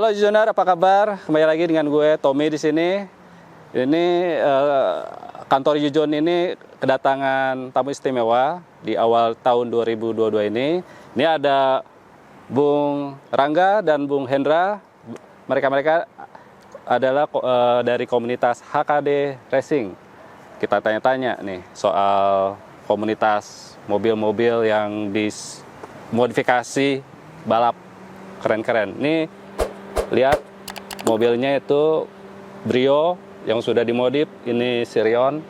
Halo Junar, apa kabar? Kembali lagi dengan gue Tommy di sini. Ini kantor Yujon ini kedatangan tamu istimewa di awal tahun 2022 ini. Ini ada Bung Rangga dan Bung Hendra. Mereka adalah dari komunitas HKD Racing. Kita tanya-tanya nih soal komunitas mobil-mobil yang dimodifikasi balap keren-keren. Nih lihat mobilnya itu Brio yang sudah dimodif, ini Sirion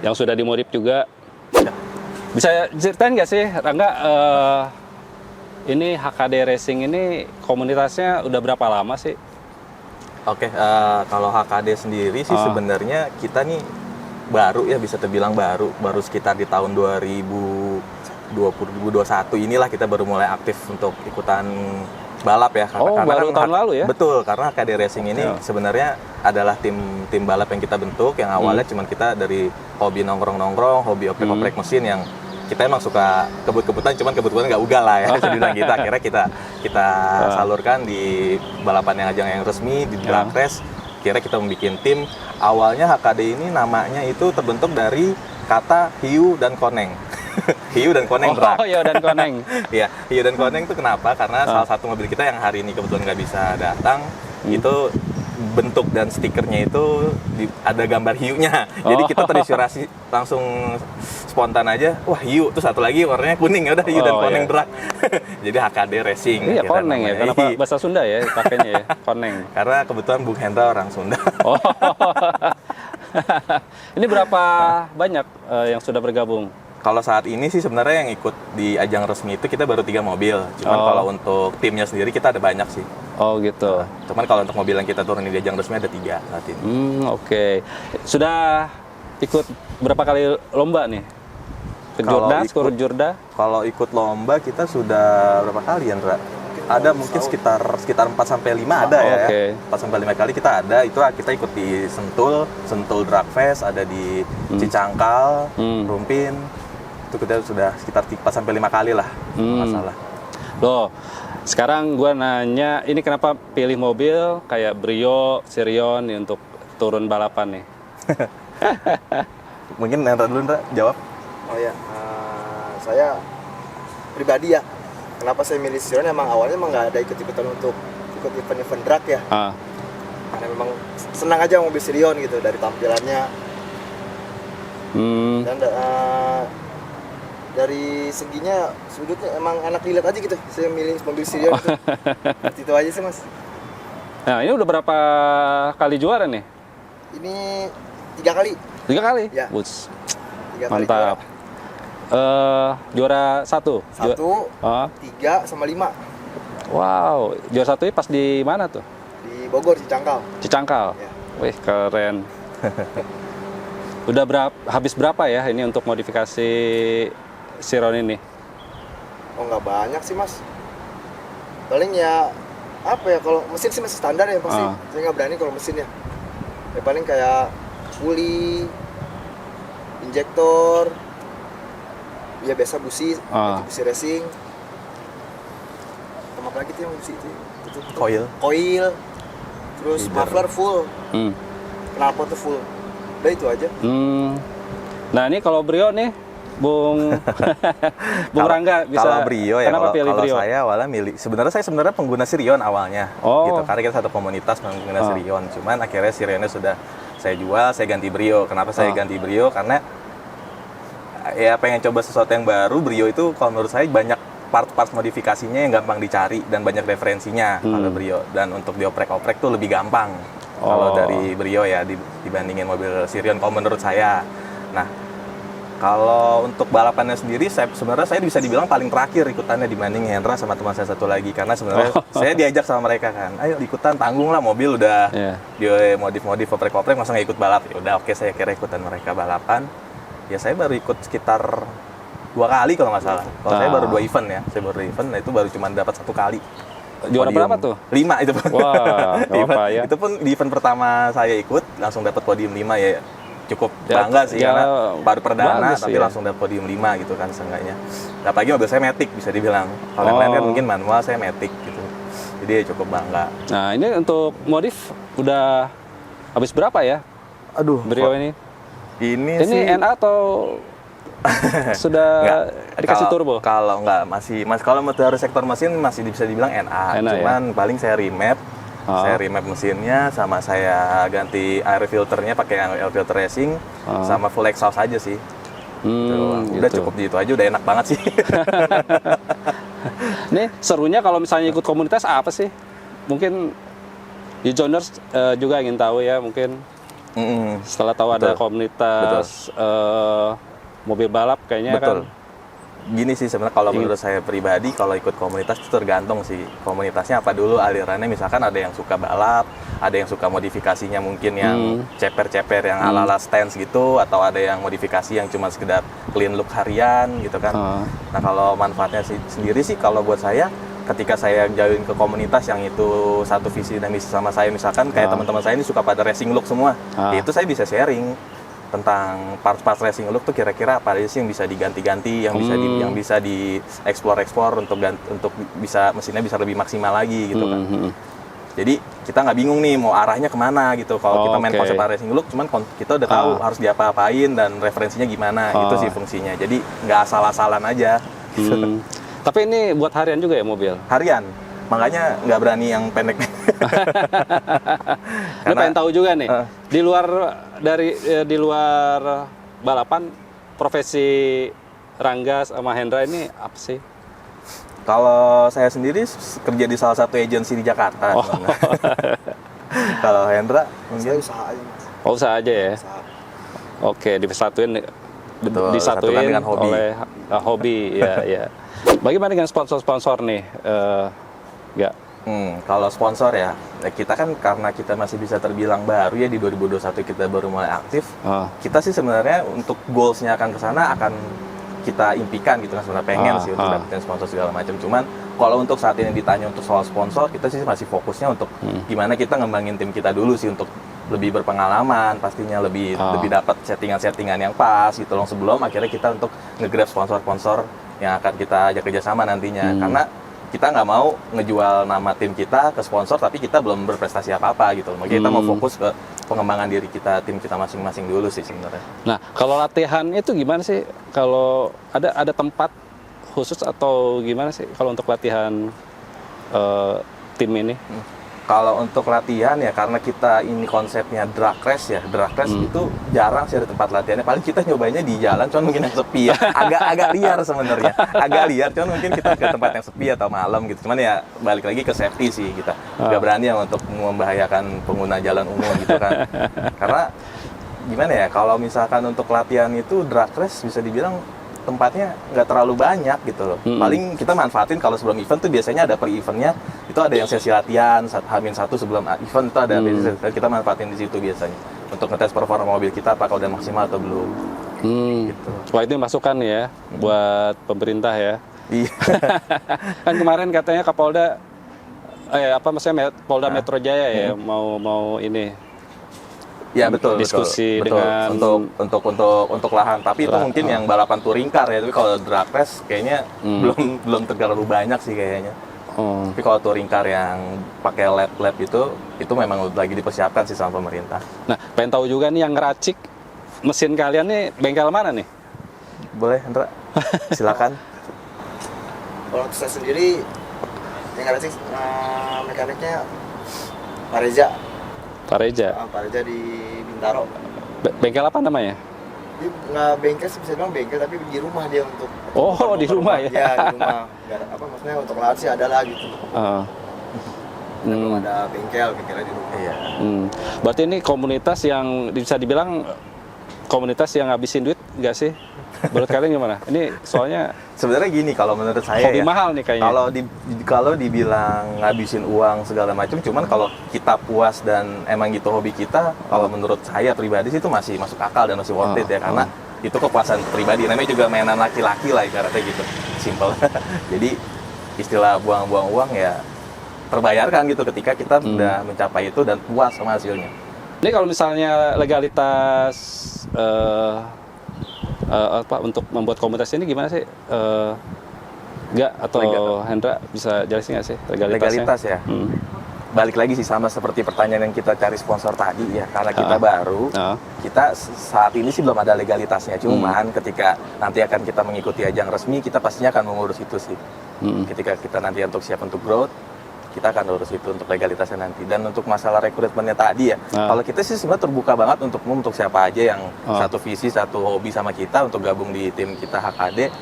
yang sudah dimodif juga. Bisa ceritain nggak sih Rangga, ini HKD Racing ini komunitasnya udah berapa lama sih? Oke, kalau HKD sendiri sih sebenarnya kita nih baru ya, bisa terbilang baru sekitar di tahun 2021 inilah kita baru mulai aktif untuk ikutan balap ya. Karena baru kan tahun lalu ya? Betul, karena HKD Racing ini sebenarnya adalah tim balap yang kita bentuk, yang awalnya cuman kita dari hobi nongkrong-nongkrong, hobi oprek-oprek mesin yang kita emang suka kebut-kebutan, cuman kebetulan nggak ugal lah ya. Jadi bilang kita akhirnya kita salurkan di balapan yang ajang yang resmi di drag race. Akhirnya kita membuat tim. Awalnya HKD ini namanya itu terbentuk dari kata hiu dan koneng. Hiu dan koneng drag. Oh, hiu dan koneng. Iya, hiu dan koneng itu kenapa? Karena salah satu mobil kita yang hari ini kebetulan nggak bisa datang, itu bentuk dan stikernya itu ada gambar hiunya. Jadi kita terinspirasi langsung spontan aja. Wah, hiu, terus satu lagi warnanya kuning, ya udah hiu dan koneng drag. Jadi HKD Racing. Iya, koneng ya. Kenapa bahasa Sunda ya pakainya ya? Koneng. Karena kebetulan Bung Hendra orang Sunda. Oh. Ini berapa banyak yang sudah bergabung? Kalau saat ini sih sebenarnya yang ikut di ajang resmi itu kita baru 3 mobil. Cuman kalau untuk timnya sendiri kita ada banyak sih. Oh gitu. Cuman kalau untuk mobil yang kita turunin di ajang resmi ada 3 saat ini. Oke. Sudah ikut berapa kali lomba nih? Ke Jurda, skor Jurda? Kalau ikut lomba kita sudah berapa kali ya, Ndra? Ada mungkin sekitar 4 sampai 5 ada ya. 4 sampai 5 kali kita ada. Itu kita ikut di Sentul Drag Fest, ada di Cicangkal, Rumpin. Itu kita sudah sekitar 4 sampai 5 kali lah. Masalah. Loh, sekarang gue nanya, ini kenapa pilih mobil kayak Brio, Sirion untuk turun balapan nih? Mungkin Hendra dulu, Ndra, jawab. Oh ya, saya pribadi ya, kenapa saya milih Sirion, emang awalnya emang nggak ada ikut-ikutan untuk ikut event-event drag ya. Karena memang senang aja mobil Sirion gitu, dari tampilannya. Dan dari seginya, sudutnya emang enak dilihat aja gitu. Saya milih mobil Sirion itu. Itu aja sih, Mas. Nah, ini udah berapa kali juara nih? Ini 3 kali. 3 kali? Ya. 3 mantap. Juara 1? 1, 3, sama 5. Wow, juara 1 pas di mana tuh? Di Bogor, Cicangkal. Cicangkal? Ya. Wih, keren. Udah habis berapa ya ini untuk modifikasi Sirion ini? Oh, nggak banyak sih, Mas. Paling ya apa ya, kalau mesin sih masih standar ya pasti. Saya nggak berani kalau mesinnya. Ya paling kayak puli, injektor, ya biasa busi racing. Sama apa lagi tuh yang busi itu? Coil. Terus muffler full. Knalpot tuh full. Udah itu aja. Nah, ini kalau Brio nih, Bung Rangga bisa. Kalau Brio ya, kalau Brio? saya awalnya sebenarnya saya pengguna Sirion awalnya, gitu. Karena kita satu komunitas pengguna Sirion. Cuman akhirnya Sirionnya sudah saya jual, saya ganti Brio. Kenapa saya ganti Brio? Karena ya pengen coba sesuatu yang baru. Brio itu kalau menurut saya banyak part-part modifikasinya yang gampang dicari dan banyak referensinya kalau Brio. Dan untuk dioprek-oprek tuh lebih gampang kalau dari Brio ya dibandingin mobil Sirion kalau menurut saya. Nah, kalau untuk balapannya sendiri, sebenarnya saya bisa dibilang paling terakhir ikutannya dibanding Hendra sama teman saya satu lagi. Karena sebenarnya saya diajak sama mereka kan, ayo ikutan, tanggung lah, mobil udah dia modif-modif, oprek-oprek, masa nggak ikut balap? Ya udah, oke, saya kira ikutan mereka balapan. Ya saya baru ikut sekitar 2 kali kalau nggak salah. Kalau saya baru 2 event ya, nah itu baru cuma dapat 1 kali. Juara berapa tuh? 5 itu. Wah, apa ya? Itu pun di event pertama saya ikut langsung dapat podium 5 ya. Cukup bangga sih karena baru perdana tapi langsung dapat podium 5 gitu kan seenggaknya. Apalagi mobil saya Matic bisa dibilang. Kalau yang lain kan mungkin manual, saya Matic gitu. Jadi ya cukup bangga. Nah, ini untuk modif udah habis berapa ya? Aduh, Brio ini? Ini Ini sih NA atau sudah dikasih turbo? Kalau nggak masih kalau dari sektor mesin masih bisa dibilang NA cuman ya? Paling saya remap. Saya remap mesinnya, sama saya ganti air filternya pakai air filter racing, sama full exhaust aja sih. Udah gitu. cukup gitu aja, udah enak banget sih. Nih serunya kalau misalnya ikut komunitas apa sih? Mungkin Ujoners juga ingin tahu ya, mungkin setelah tahu ada komunitas mobil balap kayaknya kan. Gini sih sebenarnya kalau menurut saya pribadi, kalau ikut komunitas itu tergantung sih komunitasnya apa dulu alirannya. Misalkan ada yang suka balap, ada yang suka modifikasinya mungkin yang ceper-ceper yang ala-ala stance gitu, atau ada yang modifikasi yang cuma sekedar clean look harian gitu kan. Nah kalau manfaatnya sendiri sih kalau buat saya, ketika saya join ke komunitas yang itu satu visi dan misi sama saya, misalkan kayak teman-teman saya ini suka pada racing look semua, itu saya bisa sharing tentang parts-parts racing look tuh kira-kira apa aja sih yang bisa diganti-ganti, yang bisa di explore untuk bisa mesinnya bisa lebih maksimal lagi gitu kan. Jadi kita nggak bingung nih mau arahnya kemana gitu. Kalau kita main konsep racing look, cuman kita udah tahu harus diapa-apain dan referensinya gimana. Itu sih fungsinya. Jadi nggak asal-asalan aja. Tapi ini buat harian juga ya mobil? Harian. Makanya nggak berani yang pendek. Ini pengen tahu juga nih, di luar balapan, profesi Rangga sama Hendra ini apa sih? Kalau saya sendiri kerja di salah satu agensi di Jakarta. Kalau Hendra mungkin usaha aja. Usaha aja ya? Usaha. Oke, disatuin dengan hobi. Oleh hobi, ya. Bagaimana dengan sponsor-sponsor nih? Kalau sponsor ya, kita kan karena kita masih bisa terbilang baru ya, di 2021 kita baru mulai aktif. Kita sih sebenarnya untuk goals-nya akan ke sana akan kita impikan gitu kan, sebenarnya pengen sih untuk dapetin sponsor segala macam. Cuman kalau untuk saat ini ditanya untuk soal sponsor, kita sih masih fokusnya untuk gimana kita ngembangin tim kita dulu sih, untuk lebih berpengalaman, pastinya lebih dapat settingan-settingan yang pas gitu loh, sebelum akhirnya kita untuk nge-grab sponsor-sponsor yang akan kita ajak kerjasama nantinya. Karena kita nggak mau ngejual nama tim kita ke sponsor tapi kita belum berprestasi apa-apa gitu loh. Makanya kita mau fokus ke pengembangan diri kita, tim kita masing-masing dulu sih sebenarnya. Nah, kalau latihan itu gimana sih? Kalau ada tempat khusus atau gimana sih kalau untuk latihan tim ini? Kalau untuk latihan ya, karena kita ini konsepnya drag race ya, drag race itu jarang sih ada tempat latihannya. Paling kita nyobainnya di jalan, cuman mungkin yang sepi ya, agak liar sebenarnya, agak liar. Cuman mungkin kita ke tempat yang sepi atau malam gitu. Cuman ya balik lagi ke safety sih, kita nggak berani ya untuk membahayakan pengguna jalan umum gitu kan. Karena gimana ya, kalau misalkan untuk latihan itu drag race bisa dibilang tempatnya nggak terlalu banyak gitu loh. Paling kita manfaatin kalau sebelum event tuh biasanya ada pre-eventnya, itu ada yang sesi latihan H-1 sebelum event itu ada kita manfaatin di situ biasanya untuk ngetes performa mobil kita apakah udah maksimal atau belum. Gitu. Wah, itu masukan ya buat pemerintah ya. Iya. Kan kemarin katanya Kapolda Polda Metro Jaya ya mau ini. Ya betul, diskusi betul. dengan untuk lahan, tapi itu mungkin yang balapan touring car ya. Tapi kalau drag race kayaknya belum terlalu banyak sih kayaknya. Tapi kalau touring car yang pakai lap itu memang lagi dipersiapkan sih sama pemerintah. Nah, pengen tahu juga nih yang ngeracik mesin kalian nih bengkel mana nih? Boleh, Hendra? Silakan. Kalau saya sendiri yang ngeracik mekaniknya Pak Reza. Pak Reza di Bintaro. Bengkel apa namanya? Dia nggak bengkel sih, bisa bilang bengkel, tapi di rumah dia untuk di rumah ya? Ya, di rumah. Maksudnya untuk lahan sih ada lah gitu. Belum ada bengkelnya di rumah. Iya. Berarti ini komunitas yang bisa dibilang komunitas yang ngabisin duit nggak sih? Menurut kalian gimana? Ini soalnya sebenarnya gini, kalau menurut saya hobi mahal nih kayaknya. Kalau dibilang ngabisin uang segala macam, cuman kalau kita puas dan emang gitu hobi kita, kalau menurut saya pribadi sih itu masih masuk akal dan masih worth it ya, karena itu kepuasan pribadi. Namanya juga mainan laki-laki lah ibaratnya gitu, simple. Jadi istilah buang-buang uang ya terbayarkan gitu ketika kita udah mencapai itu dan puas sama hasilnya. Ini kalau misalnya legalitas untuk membuat komunitas ini gimana sih? Enggak, atau Hendra bisa jelasin nggak sih legalitasnya? Legalitas ya. Balik lagi sih sama seperti pertanyaan yang kita cari sponsor tadi ya, karena kita baru, kita saat ini sih belum ada legalitasnya. Cuman ketika nanti akan kita mengikuti ajang resmi, kita pastinya akan mengurus itu sih. Ketika kita nanti untuk siap untuk growth, kita akan urus itu untuk legalitasnya nanti. Dan untuk masalah rekrutmennya tadi ya, kalau kita sih sebenarnya terbuka banget untuk siapa aja yang satu visi, satu hobi sama kita untuk gabung di tim kita HKD.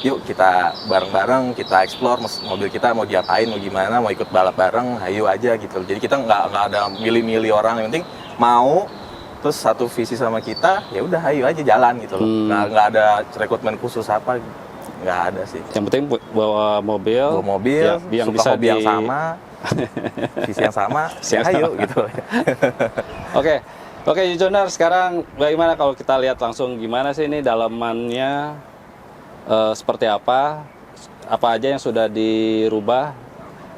Yuk kita bareng-bareng, kita explore mobil kita mau diapain, mau gimana, mau ikut balap bareng, ayo aja gitu. Jadi kita nggak ada milih-milih orang, yang penting mau terus satu visi sama kita, ya udah ayo aja jalan gitu loh. Nggak ada rekrutmen khusus apa, nggak ada sih. Yang penting bawa mobil ya, yang suka bisa hobi yang sama, visi yang sama, ya ayo gitu. Oke, Yujoner, sekarang bagaimana kalau kita lihat langsung gimana sih ini dalamannya? Seperti apa aja yang sudah dirubah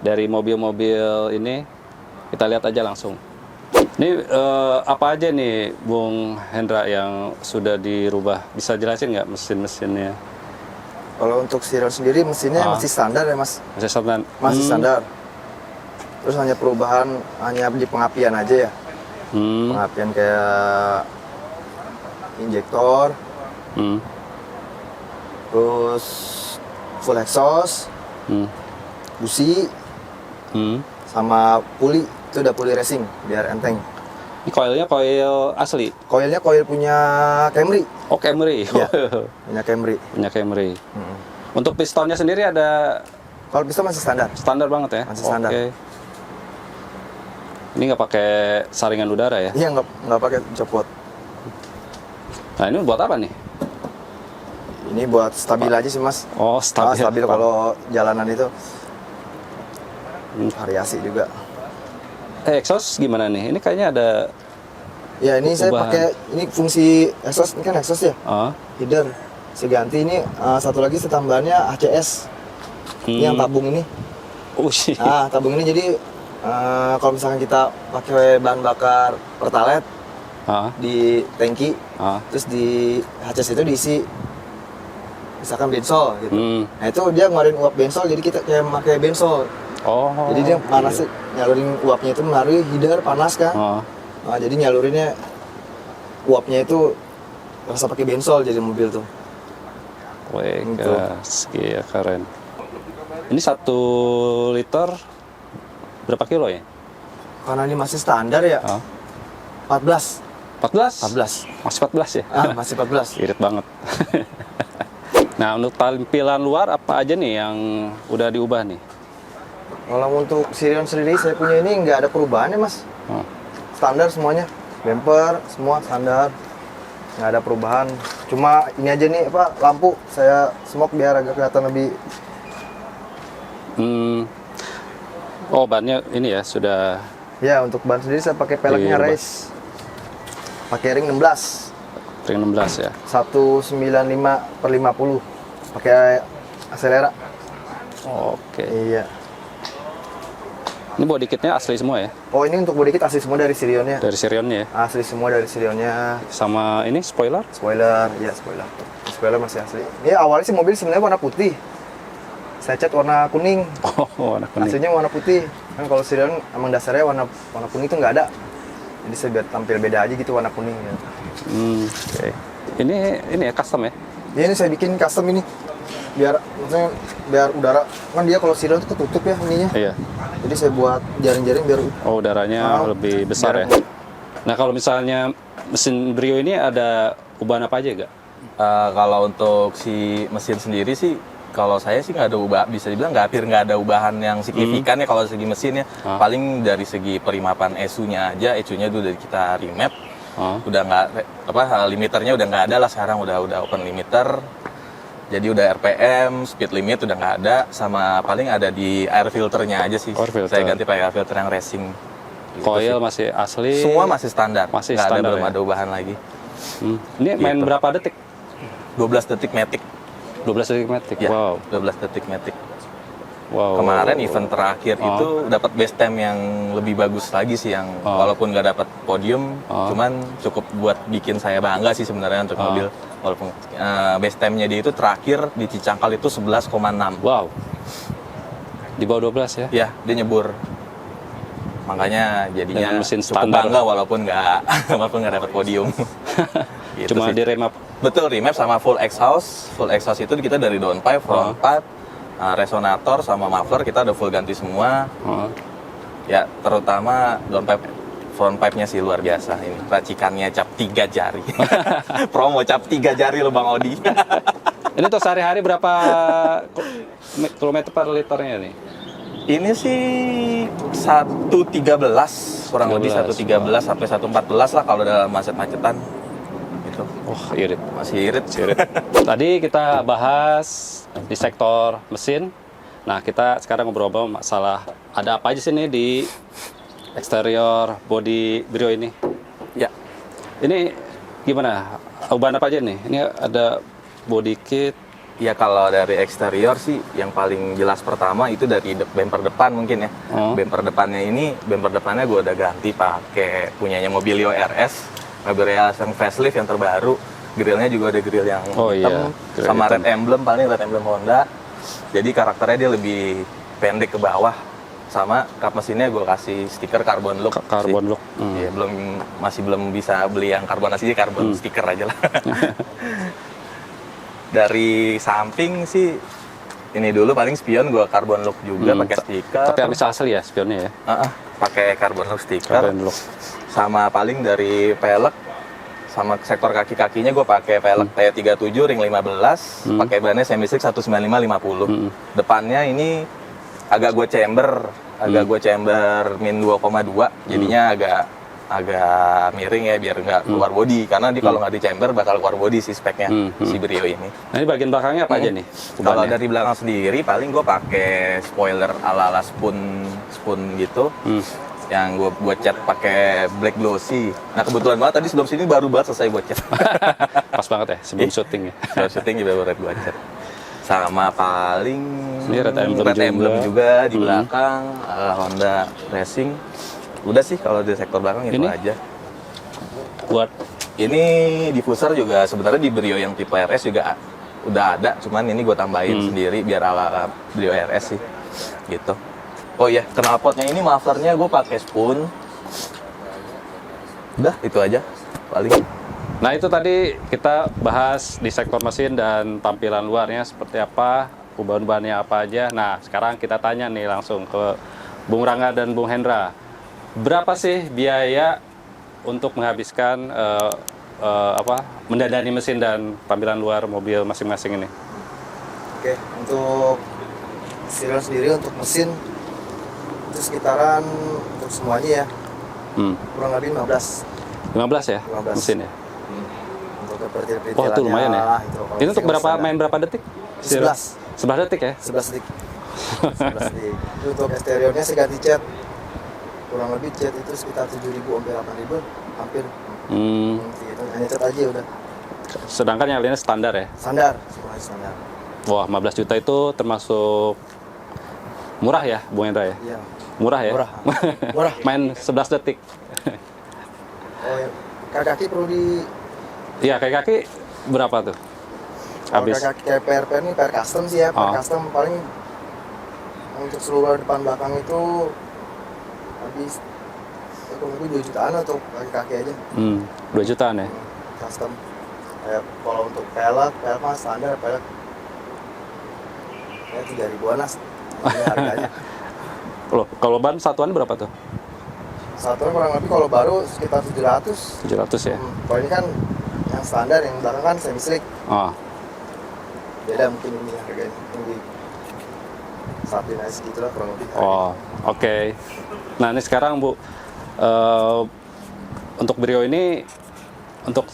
dari mobil-mobil ini, kita lihat aja langsung. Ini apa aja nih Bung Hendra yang sudah dirubah, bisa jelasin nggak mesin-mesinnya? Kalau untuk Sirion sendiri mesinnya masih standar ya Mas? Masih standar? Masih standar. Terus hanya perubahan, hanya di pengapian aja ya. Pengapian kayak injektor, terus full exhaust, busi, sama puli. Itu udah puli racing biar enteng. Ini coilnya coil asli? Coilnya coil punya Camry. Oh, Camry. Ya, punya Camry. Punya Camry. Untuk pistonnya sendiri ada? Kalau piston masih standar. Standar banget ya? Masih standar. Ini nggak pakai saringan udara ya? Iya, nggak pakai copot. Nah, ini buat apa nih? Ini buat stabil aja sih Mas. Oh, stabil. Stabil kalau jalanan itu. Variasi juga. Exhaust gimana nih? Ini kayaknya ada. Ya ini saya pakai, ini fungsi exhaust, ini kan exhaust ya. Hidden. Saya ganti ini satu lagi tambahannya ACS. Ini yang tabung ini. Tabung ini jadi kalau misalkan kita pakai bahan bakar Pertalite di tangki, terus di ACS itu diisi misalkan bensol gitu. Nah itu dia ngeluarin uap bensol, jadi kita kayak pakai bensol. Jadi dia panas, nyalurin uapnya itu melalui header panas kan. Nah, jadi nyalurinnya uapnya itu rasa pakai bensol jadi mobil tuh. Wih, ya keren. Ini 1 liter berapa kilo ya? Karena ini masih standar ya. 14. 14? Masih 14 ya? Masih 14. Irit banget. Nah, untuk tampilan luar apa aja nih yang udah diubah nih? Kalau untuk Sirion sendiri saya punya ini nggak ada perubahan ya Mas. Standar semuanya. Bumper semua standar. Nggak ada perubahan. Cuma ini aja nih lampu saya smoke biar agak kelihatan lebih. Oh, bannya ini ya sudah. Ya, untuk ban sendiri saya pakai peleknya race. Pakai ring 16. Ring 16 ya. 195/50. Pakai Acelera. Oke. Iya. Ini body kitnya asli semua ya? Oh, ini untuk body kit asli semua dari Sirionnya. Dari Sirionnya ya? Asli semua dari Sirionnya. Sama ini spoiler? Spoiler, iya spoiler. Spoiler masih asli. Ini awalnya sih mobil sebenarnya warna putih. Saya cat warna kuning. Oh, warna kuning. Aslinya warna putih. Kan kalau Sirion emang dasarnya warna kuning itu nggak ada. Jadi saya biar tampil beda aja gitu warna kuning ya. Oke. Ini ya custom ya? Ya, ini saya bikin custom ini. Biar udara, kan dia kalau Sirion itu ketutup ya ininya. Iya. Jadi saya buat jaring-jaring biar udaranya lebih besar ya. Nah, kalau misalnya mesin Brio ini ada ubahan apa aja gak? Kalau untuk si mesin sendiri sih, kalau saya sih nggak ada bisa dibilang hampir nggak ada ubahan yang signifikan ya kalau segi mesinnya. Paling dari segi perimapan ECU-nya aja, ECU-nya itu udah kita remap. Udah nggak limiternya udah nggak ada lah sekarang, udah open limiter. Jadi udah RPM, speed limit udah nggak ada, sama paling ada di air filternya aja sih. Saya ganti pakai air filter yang racing. Gitu Coil sih. masih asli. Semua masih standar. Masih nggak standar. Belum ada ubahan lagi. Ini main Gitu. berapa detik? 12 detik matic. 12 detik matic. Ya, Wow. 12 detik matic. Wow. Kemarin event terakhir itu dapat base time yang lebih bagus lagi sih, yang walaupun nggak dapat podium, cuman cukup buat bikin saya bangga sih sebenarnya untuk mobil. Walaupun base time-nya dia itu terakhir di Cicangkal itu 11,6. Wow. Di bawah 12 ya? Ya, dia nyebur. Makanya jadinya dengan mesin cukup standar. bangga walaupun nggak dapat podium. Gitu Cuma sih. di remap. Betul, remap sama full exhaust. Full exhaust itu kita dari downpipe, front pipe, resonator sama muffler kita udah full ganti semua. Ya, terutama downpipe, front pipe-nya sih luar biasa ini. Racikannya cap 3 jari. Promo cap 3 jari lo Bang Odi. Ini tuh sehari-hari berapa kilometer per liternya nih? Ini sih 113, kurang lebih 113 sampai 114 lah kalau dalam macet-macetan. Gitu. Wah, irit. Masih irit. Tadi kita bahas di sektor mesin. Nah, kita sekarang ngobrol masalah ada apa aja sih nih di eksterior body Brio ini? Ya. Ini gimana? Bahan apa aja nih? Ini ada body kit. Ya kalau dari eksterior sih yang paling jelas pertama itu dari bumper depan mungkin ya. Bumper depannya gue udah ganti pakai punyanya Mobilio RS, mobil yang facelift yang terbaru. Grillnya juga ada grill yang hitam, sama red emblem, paling red emblem Honda. Jadi karakternya dia lebih pendek ke bawah, sama kap mesinnya gue kasih stiker carbon look. Carbon look. Ya, masih belum bisa beli yang karbon asli, karbon stiker aja lah. Dari samping sih ini dulu paling spion gue carbon look juga pakai stiker. Tapi habis asli ya spionnya ya? Pakai carbon look stiker. Carbon look. Sama paling dari pelek sama sektor kaki-kakinya gue pakai pelek T37 ring 15, pakai bannya semi-slick 195/50. Depannya ini agak gue chamber min 2,2, jadinya agak miring ya biar nggak keluar body, karena kalau nggak di chamber bakal keluar body si speknya si Brio ini. Nah, ini bagian belakangnya apa aja nih? Kalau dari belakang sendiri paling gue pakai spoiler ala spoon gitu, yang gue buat cat pakai black glossy. Nah kebetulan banget tadi sebelum sini baru banget selesai buat cat. Pas banget ya sebelum syuting ya. Sebelum syuting juga baru buat cat. Sama paling ini red emblem juga di belakang Honda Racing. Udah sih kalau di sektor belakang itu aja. Buat ini diffuser juga sebenarnya di Brio yang tipe RS juga udah ada, cuman ini gue tambahin sendiri biar ala Brio RS sih. Gitu. Oh iya, knalpotnya ini mufflernya gue pakai spoon. Udah, itu aja paling. Nah, itu tadi kita bahas di sektor mesin dan tampilan luarnya seperti apa, ubahan-ubahannya apa aja. Nah, sekarang kita tanya nih langsung ke Bung Rangga dan Bung Hendra. Berapa sih biaya untuk menghabiskan mendandani mesin dan tampilan luar mobil masing-masing ini? Oke, untuk Sirion sendiri untuk mesin itu sekitaran untuk semuanya ya kurang lebih 15 ya 15 mesin ya. Untuk peritilannya. Oh, itu lumayan ya. Ini untuk main berapa detik? 11 detik ya? 11 detik. 11 detik. Itu untuk eksteriornya saya ganti cat. Kurang lebih cat itu sekitar 7.000 sampai 8.000 hampir. Itu hanya cat aja udah. Sedangkan yang lainnya standar ya? Standar, semuanya standar. Wah, 15 juta itu termasuk murah ya, Bung Hendra ya? Iya. Murah ya? Murah. Main 11 detik. Oh, ya. Kaki perlu di... Iya, kaki berapa tuh? Habis. Kaki kayak PRP ini, PR custom sih ya. PR custom paling untuk seluruh depan belakang itu habis kurang lebih 2 jutaan untuk kaki-kaki aja. 2 jutaan ya? Custom. Kayak kalau untuk pelek mah standar pelek. Ya 3.000-an lah. Ini harganya. Loh, kalau ban satuan berapa tuh? Satuan kurang lebih kalau baru sekitar 700. 700 ya? Kalau ini kan yang standar, yang belakang kan semi slick. Beda mungkin ini harganya. Lebih sapi nice gitu lah kurang lebih. Oke. Nah, ini sekarang Bu, untuk Brio ini untuk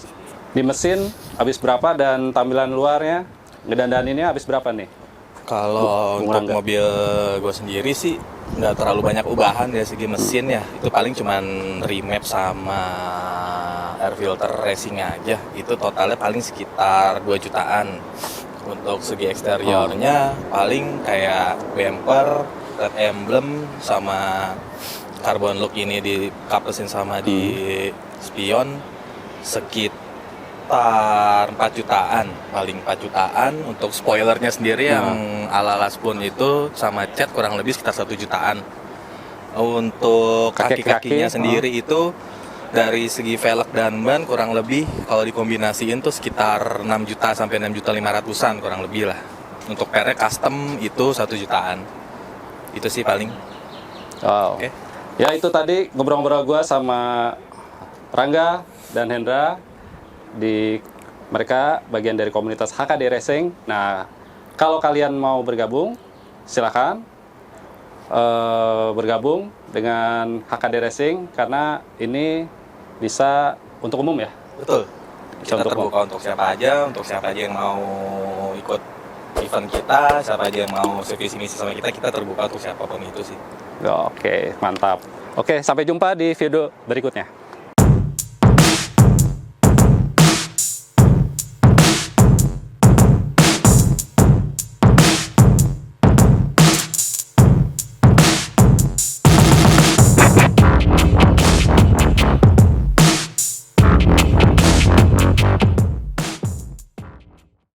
di mesin habis berapa dan tampilan luarnya ngedandaninnya habis berapa nih? Kalau untuk mobil gue sendiri sih nggak terlalu banyak ubahan dari segi mesin ya. Itu paling cuman remap sama air filter racing aja. Itu totalnya paling sekitar 2 jutaan. Untuk segi eksteriornya paling kayak bumper, red emblem, sama carbon look ini di kaplesin sama di spion sekitar 4 jutaan, paling 4 jutaan. Untuk spoilernya sendiri yang ala-ala Spoon itu sama cat kurang lebih sekitar 1 jutaan. Untuk kaki-kakinya sendiri itu dari segi velg dan ban kurang lebih kalau dikombinasiin tuh sekitar 6 juta sampai 6 juta 500-an kurang lebih lah. Untuk pernya custom itu 1 jutaan. Itu sih paling. Wow. Oke. Ya itu tadi ngobrol-ngobrol gue sama Rangga dan Hendra, mereka bagian dari komunitas HKD Racing. Nah, kalau kalian mau bergabung, silakan bergabung dengan HKD Racing karena ini bisa untuk umum ya. Betul. Bisa Kita untuk terbuka untuk siapa aja yang mau ikut event kita, siapa aja yang mau sevisi misi sama kita terbuka untuk siapapun itu sih. Oke, mantap. Oke, sampai jumpa di video berikutnya.